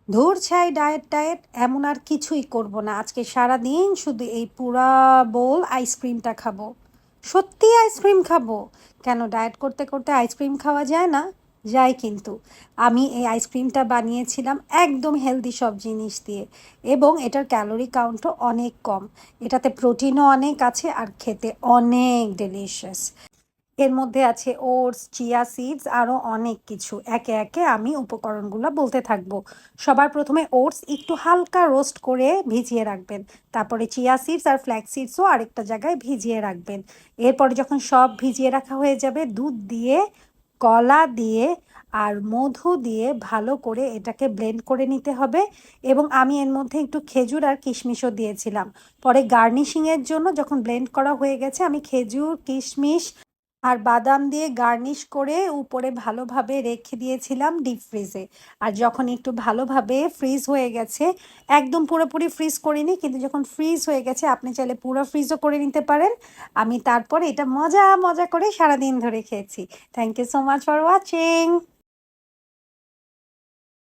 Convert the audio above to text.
ধুর ছাই ডায়েট টায়েট এমন আর কিছুই করব না। আজকে সারাদিন শুধু এই পুরা বোল আইসক্রিমটা খাবো। সত্যি আইসক্রিম খাবো। কেন ডায়েট করতে করতে আইসক্রিম খাওয়া যায় না? যায় কিন্তু। আমি এই আইসক্রিমটা বানিয়েছিলাম একদম হেলদি সব জিনিস দিয়ে, এবং এটার ক্যালোরি কাউন্টও অনেক কম। এটাতে প্রোটিনও অনেক আছে আর খেতে অনেক ডেলিশিয়াস। এর মধ্যে আছে ওটস, চিয়া সিডস, আরও অনেক কিছু। একে একে আমি উপকরণগুলো বলতে থাকবো। সবার প্রথমে ওটস একটু হালকা রোস্ট করে ভিজিয়ে রাখবেন। তারপরে চিয়া সিডস আর ফ্ল্যাক্স সিডসও আরেকটা জায়গায় ভিজিয়ে রাখবেন। এরপরে যখন সব ভিজিয়ে রাখা হয়ে যাবে, দুধ দিয়ে, কলা দিয়ে আর মধু দিয়ে ভালো করে এটাকে ব্লেন্ড করে নিতে হবে। এবং আমি এর মধ্যে একটু খেজুর আর কিশমিশও দিয়েছিলাম। পরে গার্নিশিংয়ের জন্য যখন ব্লেন্ড করা হয়ে গেছে, আমি খেজুর, কিশমিশ আর বাদাম দিয়ে গার্নিশ করে উপরে ভালোভাবে রেখে দিয়েছিলাম ডিপ ফ্রিজে। আর যখন একটু ভালোভাবে ফ্রিজ হয়ে গেছে, একদম পুরোপুরি ফ্রিজ করিনি, কিন্তু যখন ফ্রিজ হয়ে গেছে আপনি চাইলে পুরো ফ্রিজও করে নিতে পারেন। আমি তারপরে এটা মজা মজা করে সারাদিন ধরে খেয়েছি। Thank you so much for watching.